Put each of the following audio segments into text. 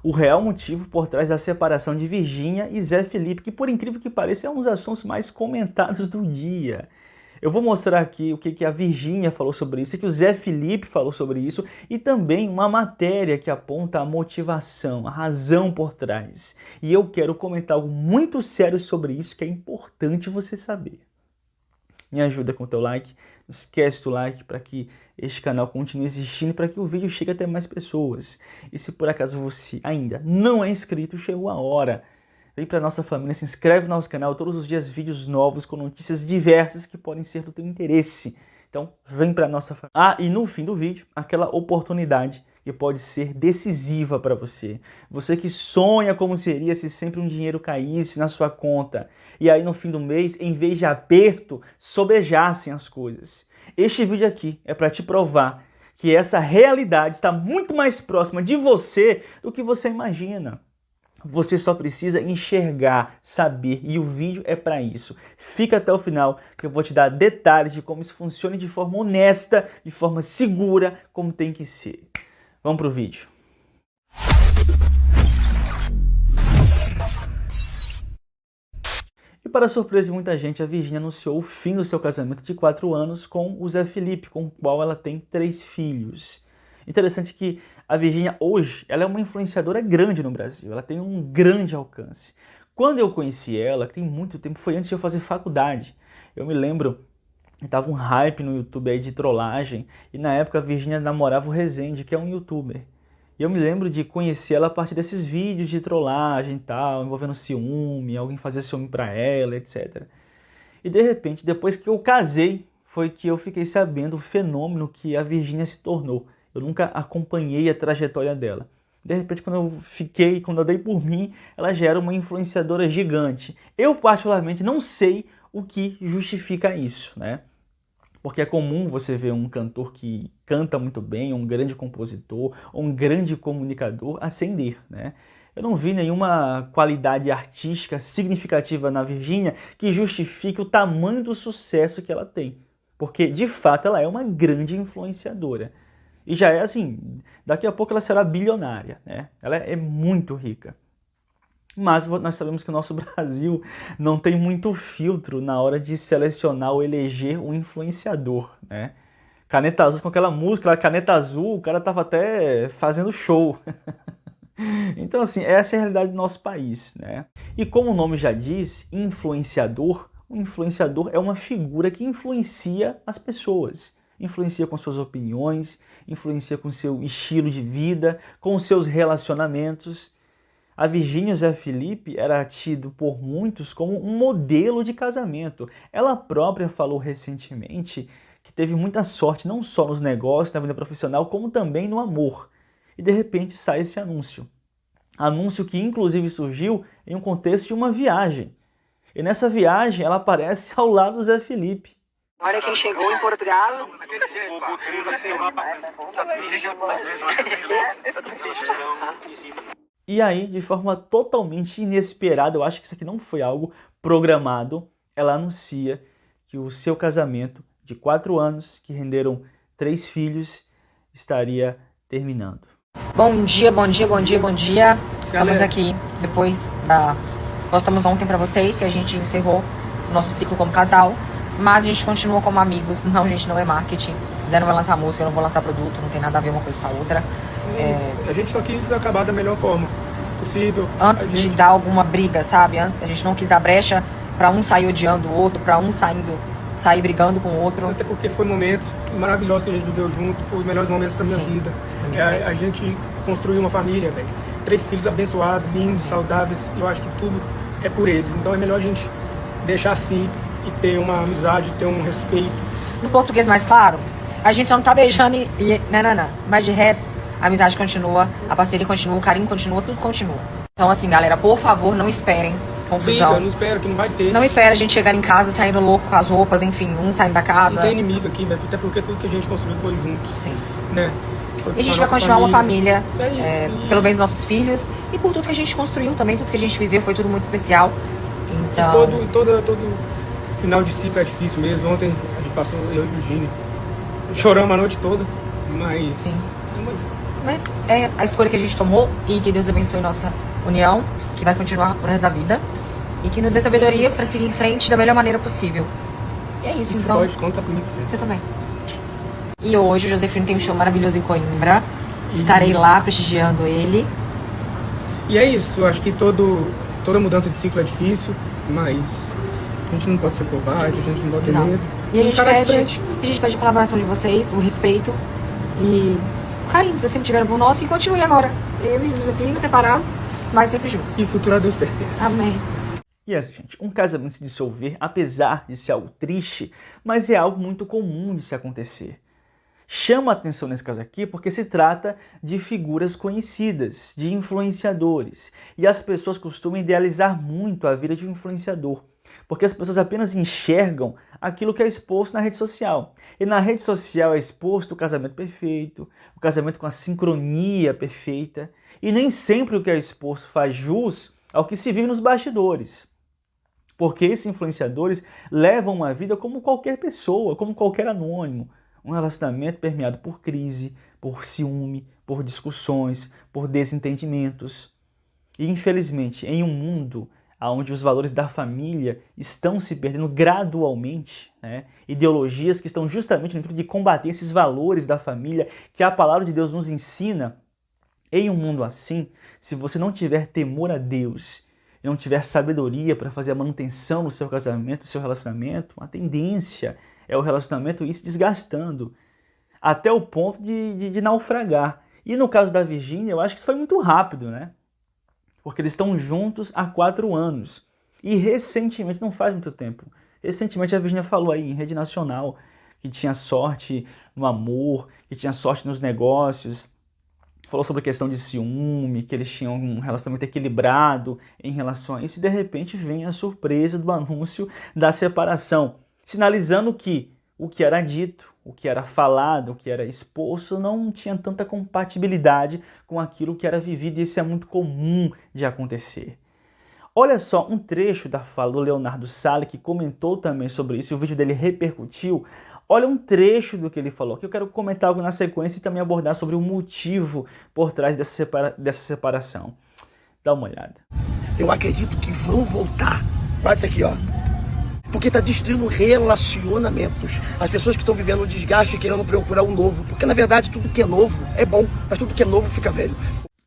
o real motivo por trás da separação de Virgínia e Zé Felipe, que por incrível que pareça é um dos assuntos mais comentados do dia. Eu vou mostrar aqui o que a Virgínia falou sobre isso, que o Zé Felipe falou sobre isso, e também uma matéria que aponta a motivação, a razão por trás. E eu quero comentar algo muito sério sobre isso que é importante você saber. Me ajuda com o teu like, não esquece do like para que este canal continue existindo, para que o vídeo chegue até mais pessoas. E se por acaso você ainda não é inscrito, chegou a hora. Vem para nossa família, se inscreve no nosso canal, todos os dias vídeos novos com notícias diversas que podem ser do teu interesse. Então vem para nossa família. Ah, e no fim do vídeo, aquela oportunidade que pode ser decisiva para você. Você que sonha como seria se sempre um dinheiro caísse na sua conta. E aí no fim do mês, em vez de aperto, sobejassem as coisas. Este vídeo aqui é para te provar que essa realidade está muito mais próxima de você do que você imagina. Você só precisa enxergar, saber, e o vídeo é para isso. Fica até o final que eu vou te dar detalhes de como isso funciona de forma honesta, de forma segura, como tem que ser. Vamos pro vídeo. E para surpresa de muita gente, a Virgínia anunciou o fim do seu casamento de 4 anos com o Zé Felipe, com o qual ela tem 3 filhos. Interessante que a Virgínia hoje, ela é uma influenciadora grande no Brasil, ela tem um grande alcance. Quando eu conheci ela, que tem muito tempo, foi antes de eu fazer faculdade. Eu me lembro, estava um hype no YouTube aí de trollagem, e na época a Virgínia namorava o Rezende, que é um youtuber. E eu me lembro de conhecer ela a partir desses vídeos de trollagem e tal, envolvendo ciúme, alguém fazia ciúme pra ela, etc. E de repente, depois que eu casei, foi que eu fiquei sabendo o fenômeno que a Virgínia se tornou. Eu nunca acompanhei a trajetória dela. De repente, quando eu dei por mim, ela já era uma influenciadora gigante. Eu, particularmente, não sei o que justifica isso, né? Porque é comum você ver um cantor que canta muito bem, um grande compositor, um grande comunicador ascender, né? Eu não vi nenhuma qualidade artística significativa na Virgínia que justifique o tamanho do sucesso que ela tem. Porque, de fato, ela é uma grande influenciadora. E já é assim, daqui a pouco ela será bilionária, né? Ela é muito rica. Mas nós sabemos que o nosso Brasil não tem muito filtro na hora de selecionar ou eleger um influenciador, né? Caneta Azul, com aquela música, Caneta Azul, o cara tava até fazendo show. Então assim, essa é a realidade do nosso país, né? E como o nome já diz, influenciador, o influenciador é uma figura que influencia as pessoas. Influencia com suas opiniões, influencia com seu estilo de vida, com seus relacionamentos. A Virgínia e o Zé Felipe era tido por muitos como um modelo de casamento. Ela própria falou recentemente que teve muita sorte não só nos negócios, na vida profissional, como também no amor. E de repente sai esse anúncio. Anúncio que inclusive surgiu em um contexto de uma viagem. E nessa viagem ela aparece ao lado do Zé Felipe. Olha quem chegou em Portugal. E aí, de forma totalmente inesperada, eu acho que isso aqui não foi algo programado, ela anuncia que o seu casamento de 4 anos, que renderam 3 filhos, estaria terminando. Bom dia, bom dia, bom dia, bom dia. Estamos aqui depois da... Postamos ontem pra vocês que a gente encerrou o nosso ciclo como casal. Mas a gente continua como amigos. Não, gente, não é marketing. Zé não vai lançar música, eu não vou lançar produto. Não tem nada a ver uma coisa com a outra. A gente só quis acabar da melhor forma possível. Antes de dar alguma briga, sabe? Antes, a gente não quis dar brecha pra um sair odiando o outro, pra um sair brigando com o outro. Até porque foi momentos maravilhosos que a gente viveu junto. Foi os melhores momentos da minha vida. A gente construiu uma família, velho. 3 filhos abençoados, lindos, saudáveis. Eu acho que tudo é por eles. Então é melhor a gente deixar assim e ter uma amizade, ter um respeito. No português mais claro, a gente só não tá beijando e não. Mas de resto, a amizade continua, a parceria continua, o carinho continua, tudo continua. Então assim, galera, por favor, não esperem confusão. Não espero, que não vai ter. Não espera a gente chegar em casa saindo louco com as roupas, enfim, um saindo da casa. Não tem inimigo aqui, né? Até porque tudo que a gente construiu foi junto. Sim. Né? E a gente vai continuar uma família, pelo bem dos nossos filhos, e por tudo que a gente construiu também, tudo que a gente viveu, foi tudo muito especial. Então... E todo final de ciclo é difícil mesmo. Ontem a gente passou, eu e Virgínia, choramos a noite toda, mas sim. Mas é a escolha que a gente tomou e que Deus abençoe nossa união, que vai continuar pro resto da vida. E que nos dê sabedoria para seguir em frente da melhor maneira possível. E é isso, então. Pode, conta comigo Você também. E hoje o Josefino tem um show maravilhoso em Coimbra. Estarei lá prestigiando ele. E é isso, eu acho que toda mudança de ciclo é difícil, mas a gente não pode ser covarde, a gente não pode ter medo. E a gente pede a colaboração de vocês, o respeito e o carinho que vocês sempre tiveram por nós, e continue agora. Eu e o Josefino separados, mas sempre juntos. E o futuro a Deus pertence. Amém. E essa, gente, um casamento se dissolver, apesar de ser algo triste, mas é algo muito comum de se acontecer. Chama a atenção nesse caso aqui porque se trata de figuras conhecidas, de influenciadores. E as pessoas costumam idealizar muito a vida de um influenciador, porque as pessoas apenas enxergam aquilo que é exposto na rede social. E na rede social é exposto o casamento perfeito, o casamento com a sincronia perfeita, e nem sempre o que é exposto faz jus ao que se vive nos bastidores. Porque esses influenciadores levam uma vida como qualquer pessoa, como qualquer anônimo. Um relacionamento permeado por crise, por ciúme, por discussões, por desentendimentos. E infelizmente, em um mundo onde os valores da família estão se perdendo gradualmente, né? Ideologias que estão justamente no intuito de combater esses valores da família que a palavra de Deus nos ensina, em um mundo assim, se você não tiver temor a Deus, e não tiver sabedoria para fazer a manutenção do seu casamento, do seu relacionamento, a tendência é o relacionamento ir se desgastando até o ponto de naufragar. E no caso da Virgínia, eu acho que isso foi muito rápido, né? Porque eles estão juntos há 4 anos. E recentemente, não faz muito tempo, recentemente a Virgínia falou aí em rede nacional que tinha sorte no amor, que tinha sorte nos negócios. Falou sobre a questão de ciúme, que eles tinham um relacionamento equilibrado em relação a isso, e de repente vem a surpresa do anúncio da separação, sinalizando que o que era dito, o que era falado, o que era exposto não tinha tanta compatibilidade com aquilo que era vivido, e isso é muito comum de acontecer. Olha só um trecho da fala do Leonardo Sale, que comentou também sobre isso, e o vídeo dele repercutiu. Olha um trecho do que ele falou, que eu quero comentar algo na sequência e também abordar sobre o motivo por trás dessa separação. Dá uma olhada. Eu acredito que vão voltar. Olha isso aqui, ó. Porque está destruindo relacionamentos. As pessoas que estão vivendo o desgaste e querendo procurar o novo. Porque, na verdade, tudo que é novo é bom, mas tudo que é novo fica velho.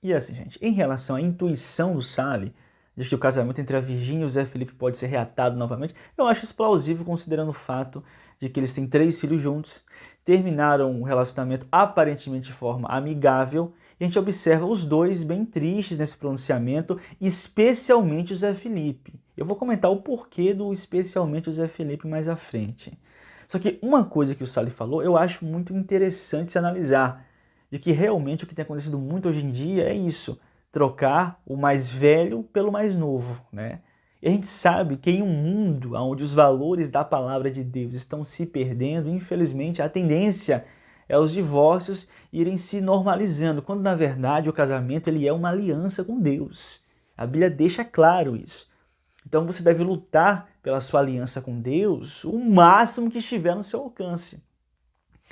E assim, gente, em relação à intuição do Sale, de que o casamento entre a Virgínia e o Zé Felipe pode ser reatado novamente, eu acho isso plausível considerando o fato de que eles têm 3 filhos juntos, terminaram o relacionamento aparentemente de forma amigável, e a gente observa os dois bem tristes nesse pronunciamento, especialmente o Zé Felipe. Eu vou comentar o porquê do especialmente o Zé Felipe mais à frente. Só que uma coisa que o Sale falou, eu acho muito interessante se analisar, de que realmente o que tem acontecido muito hoje em dia é isso, trocar o mais velho pelo mais novo, né? E a gente sabe que em um mundo onde os valores da palavra de Deus estão se perdendo, infelizmente a tendência é os divórcios irem se normalizando, quando na verdade o casamento ele é uma aliança com Deus. A Bíblia deixa claro isso. Então você deve lutar pela sua aliança com Deus o máximo que estiver no seu alcance.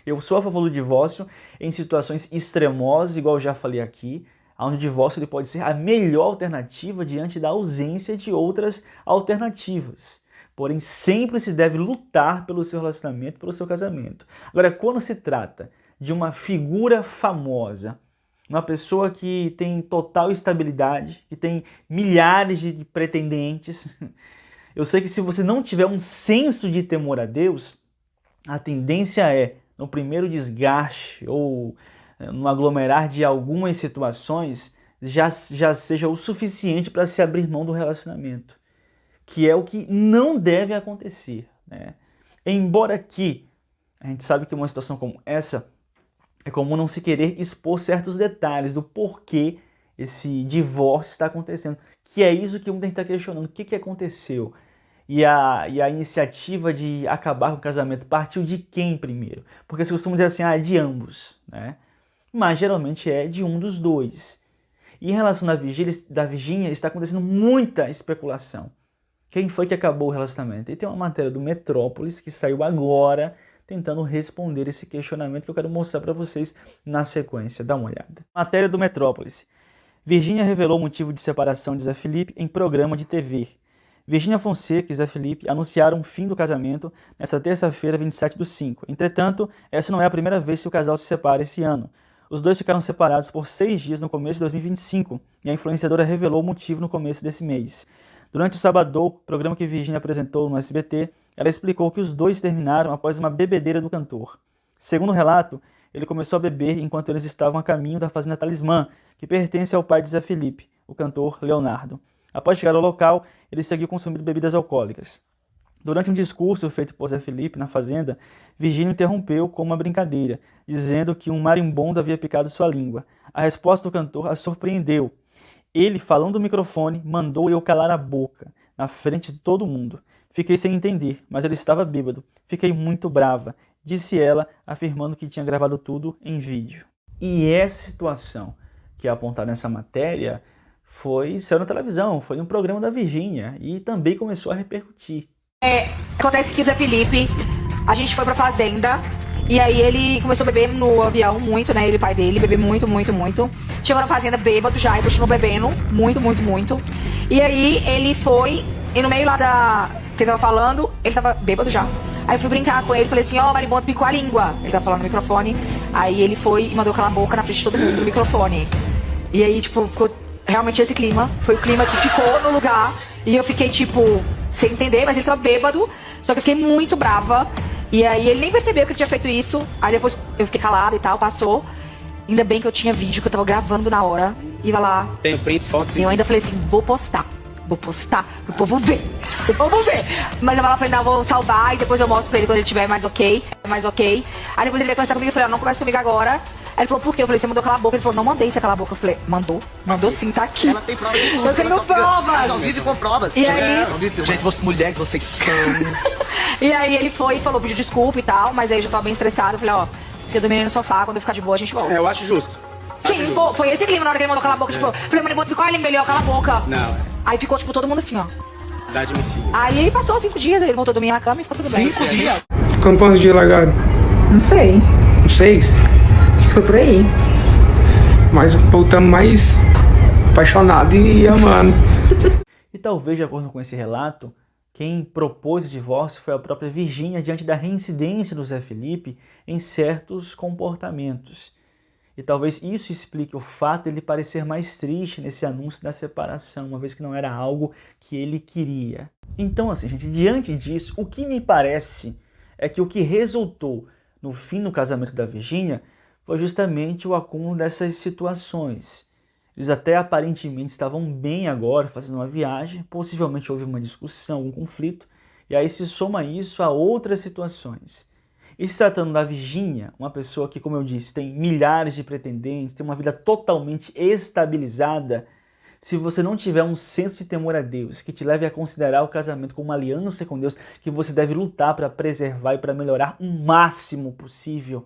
Eu sou a favor do divórcio em situações extremosas, igual eu já falei aqui, onde o divórcio ele pode ser a melhor alternativa diante da ausência de outras alternativas. Porém, sempre se deve lutar pelo seu relacionamento, pelo seu casamento. Agora, quando se trata de uma figura famosa, uma pessoa que tem total estabilidade, que tem milhares de pretendentes, eu sei que se você não tiver um senso de temor a Deus, a tendência é, no primeiro desgaste ou no aglomerar de algumas situações, já seja o suficiente para se abrir mão do relacionamento, que é o que não deve acontecer, né? Embora que a gente sabe que uma situação como essa é comum não se querer expor certos detalhes do porquê esse divórcio está acontecendo, que é isso que muita gente está questionando, o que aconteceu? E a iniciativa de acabar com o casamento partiu de quem primeiro? Porque se costuma dizer assim, é de ambos, né? Mas geralmente é de um dos dois. E em relação da Virgínia, está acontecendo muita especulação. Quem foi que acabou o relacionamento? E tem uma matéria do Metrópolis que saiu agora, tentando responder esse questionamento que eu quero mostrar para vocês na sequência. Dá uma olhada. Matéria do Metrópolis. Virgínia revelou o motivo de separação de Zé Felipe em programa de TV. Virgínia Fonseca e Zé Felipe anunciaram o fim do casamento nesta terça-feira, 27/5. Entretanto, essa não é a primeira vez que o casal se separa esse ano. Os dois ficaram separados por 6 dias no começo de 2025 e a influenciadora revelou o motivo no começo desse mês. Durante o Sabadão, programa que Virgínia apresentou no SBT, ela explicou que os dois terminaram após uma bebedeira do cantor. Segundo o relato, ele começou a beber enquanto eles estavam a caminho da fazenda Talismã, que pertence ao pai de Zé Felipe, o cantor Leonardo. Após chegar ao local, ele seguiu consumindo bebidas alcoólicas. Durante um discurso feito por Zé Felipe na fazenda, Virgínia interrompeu com uma brincadeira, dizendo que um marimbondo havia picado sua língua. A resposta do cantor a surpreendeu. Ele, falando do microfone, mandou eu calar a boca, na frente de todo mundo. Fiquei sem entender, mas ele estava bêbado. Fiquei muito brava, disse ela, afirmando que tinha gravado tudo em vídeo. E essa situação que é apontada nessa matéria saiu na televisão, foi um programa da Virgínia e também começou a repercutir. Acontece que o Zé Felipe, a gente foi pra fazenda e aí ele começou a beber no avião muito, né? Ele e o pai dele, beber muito. Chegou na fazenda bêbado já e continuou bebendo muito. E aí ele foi, e no meio lá que ele tava falando, ele tava bêbado já. Aí eu fui brincar com ele, falei assim, ó, marimbondo picou a língua. Ele tava falando no microfone, aí ele foi e mandou calar a boca na frente de todo mundo no microfone. E aí, tipo, ficou realmente esse clima, foi o clima que ficou no lugar, e eu fiquei, tipo, sem entender, mas ele tava bêbado, só que eu fiquei muito brava, e aí ele nem percebeu que ele tinha feito isso, aí depois eu fiquei calada e tal, passou, ainda bem que eu tinha vídeo, que eu tava gravando na hora, e vai lá. Tem prints, fotos. E eu ainda falei assim, vou postar, pro povo ver, mas eu falei, não, vou salvar, e depois eu mostro pra ele quando ele tiver mais ok, aí depois ele veio conversar comigo, eu falei, não conversa comigo agora. Aí ele falou, por quê? Eu falei, você mandou calar a boca. Ele falou, não mandei você calar a boca. Eu falei, mandou sim, tá aqui. Ela tem provas de tudo. Eu tenho provas. São vídeo com provas. E aí... Gente, vocês mulheres, vocês são... E aí ele foi e falou, pediu desculpa e tal, mas aí eu já tava bem estressado. Eu falei, ó, eu dormi no sofá, quando eu ficar de boa a gente volta. Eu acho justo. Sim, pô, foi esse clima na hora que ele mandou calar a boca. Tipo, eu falei, mas ele ficou ali, melhor, cala a boca. Não. Aí ficou, tipo, todo mundo assim, ó. Dá admissível. Aí ele passou 5 dias, ele voltou a dormir na cama e ficou tudo bem. 5 dias? Ficando quantos dias largado? Não sei, Uns 6? foi por aí. Mas voltamos mais apaixonado e amando. E talvez, de acordo com esse relato, quem propôs o divórcio foi a própria Virgínia diante da reincidência do Zé Felipe em certos comportamentos. E talvez isso explique o fato de ele parecer mais triste nesse anúncio da separação, uma vez que não era algo que ele queria. Então, assim, gente, diante disso, o que me parece é que o que resultou no fim do casamento da Virgínia foi justamente o acúmulo dessas situações. Eles até aparentemente estavam bem agora, fazendo uma viagem, possivelmente houve uma discussão, algum conflito, e aí se soma isso a outras situações. E se tratando da Virgínia, uma pessoa que, como eu disse, tem milhares de pretendentes, tem uma vida totalmente estabilizada, se você não tiver um senso de temor a Deus, que te leve a considerar o casamento como uma aliança com Deus, que você deve lutar para preservar e para melhorar o máximo possível,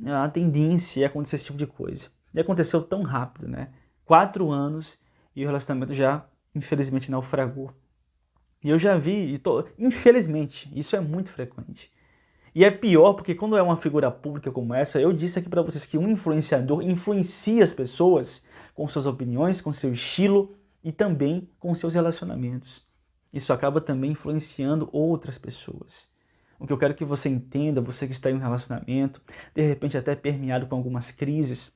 a tendência é acontecer esse tipo de coisa. E aconteceu tão rápido, né? 4 anos e o relacionamento já, infelizmente, naufragou. E eu já vi, infelizmente, isso é muito frequente. E é pior porque quando é uma figura pública como essa, eu disse aqui para vocês que um influenciador influencia as pessoas com suas opiniões, com seu estilo e também com seus relacionamentos. Isso acaba também influenciando outras pessoas. O que eu quero que você entenda, você que está em um relacionamento, de repente até permeado com algumas crises,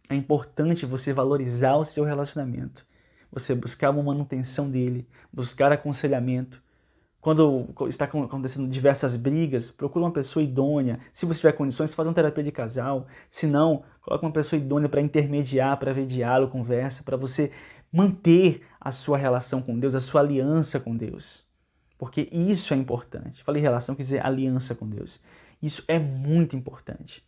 é importante você valorizar o seu relacionamento, você buscar uma manutenção dele, buscar aconselhamento. Quando está acontecendo diversas brigas, procure uma pessoa idônea. Se você tiver condições, faça uma terapia de casal. Se não, coloque uma pessoa idônea para intermediar, para ver diálogo, conversa, para você manter a sua relação com Deus, a sua aliança com Deus. Porque isso é importante. Falei relação, quer dizer aliança com Deus. Isso é muito importante.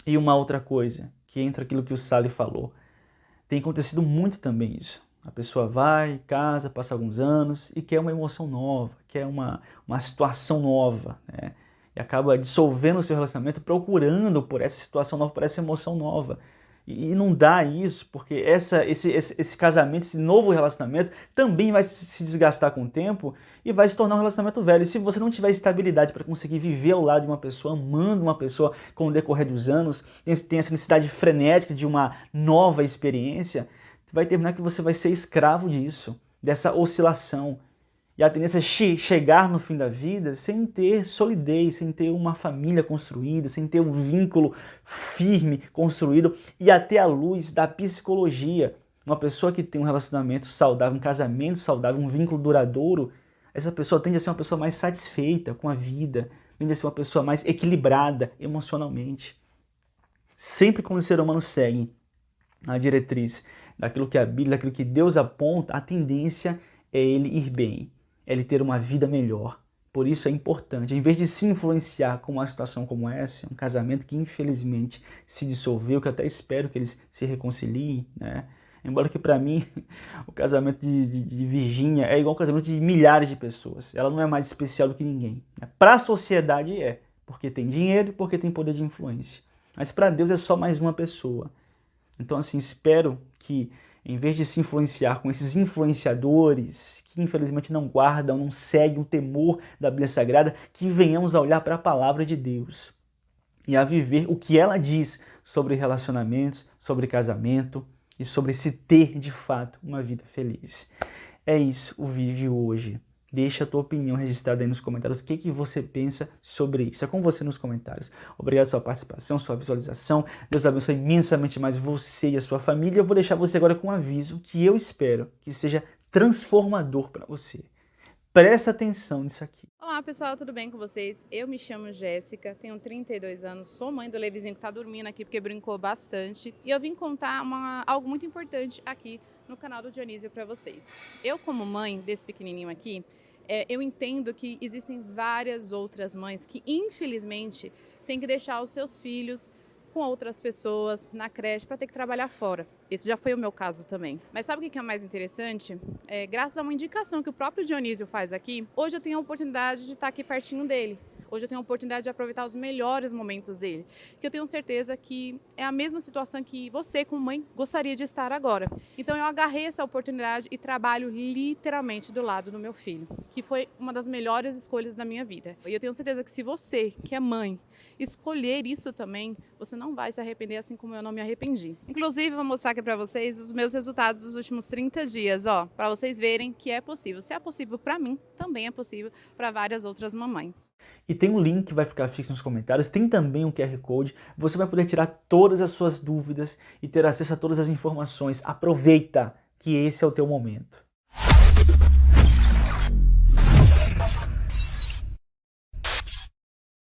E uma outra coisa, que entra aquilo que o Sally falou. Tem acontecido muito também isso. A pessoa vai, casa, passa alguns anos e quer uma emoção nova, quer uma situação nova, né? E acaba dissolvendo o seu relacionamento procurando por essa situação nova, por essa emoção nova. E não dá isso, porque esse casamento, esse novo relacionamento também vai se desgastar com o tempo e vai se tornar um relacionamento velho. E se você não tiver estabilidade para conseguir viver ao lado de uma pessoa, amando uma pessoa com o decorrer dos anos, tem essa necessidade frenética de uma nova experiência, vai terminar que você vai ser escravo disso, dessa oscilação. E a tendência é chegar no fim da vida sem ter solidez, sem ter uma família construída, sem ter um vínculo firme construído e até à luz da psicologia. Uma pessoa que tem um relacionamento saudável, um casamento saudável, um vínculo duradouro, essa pessoa tende a ser uma pessoa mais satisfeita com a vida, tende a ser uma pessoa mais equilibrada emocionalmente. Sempre quando o ser humano segue a diretriz daquilo que a Bíblia, daquilo que Deus aponta, a tendência é ele ir bem, é ele ter uma vida melhor. Por isso é importante, em vez de se influenciar com uma situação como essa, um casamento que infelizmente se dissolveu, que eu até espero que eles se reconciliem, né? Embora que para mim o casamento de Virgínia é igual ao casamento de milhares de pessoas. Ela não é mais especial do que ninguém. Para a sociedade é, porque tem dinheiro e porque tem poder de influência. Mas para Deus é só mais uma pessoa. Então, assim, espero que, em vez de se influenciar com esses influenciadores que infelizmente não guardam, não seguem o temor da Bíblia Sagrada, que venhamos a olhar para a palavra de Deus e a viver o que ela diz sobre relacionamentos, sobre casamento e sobre se ter, de fato, uma vida feliz. É isso o vídeo de hoje. Deixa a tua opinião registrada aí nos comentários. O que você pensa sobre isso? É com você nos comentários. Obrigado pela sua participação, sua visualização. Deus abençoe imensamente mais você e a sua família. Eu vou deixar você agora com um aviso que eu espero que seja transformador para você. Presta atenção nisso aqui. Olá pessoal, tudo bem com vocês? Eu me chamo Jéssica, tenho 32 anos, sou mãe do Levizinho que tá dormindo aqui porque brincou bastante. E eu vim contar algo muito importante aqui no canal do Dionísio para vocês. Eu, como mãe desse pequenininho aqui, eu entendo que existem várias outras mães que, infelizmente, têm que deixar os seus filhos com outras pessoas na creche para ter que trabalhar fora. Esse já foi o meu caso também. Mas sabe o que é mais interessante? Graças a uma indicação que o próprio Dionísio faz aqui, hoje eu tenho a oportunidade de estar aqui pertinho dele. Hoje eu tenho a oportunidade de aproveitar os melhores momentos dele, que eu tenho certeza que é a mesma situação que você, como mãe, gostaria de estar agora. Então eu agarrei essa oportunidade e trabalho literalmente do lado do meu filho, que foi uma das melhores escolhas da minha vida. E eu tenho certeza que se você, que é mãe, escolher isso também, você não vai se arrepender assim como eu não me arrependi. Inclusive, vou mostrar aqui para vocês os meus resultados dos últimos 30 dias, ó, para vocês verem que é possível. Se é possível para mim, também é possível para várias outras mamães. E tem um link que vai ficar fixo nos comentários, tem também um QR Code, você vai poder tirar todas as suas dúvidas e ter acesso a todas as informações. Aproveita que esse é o teu momento.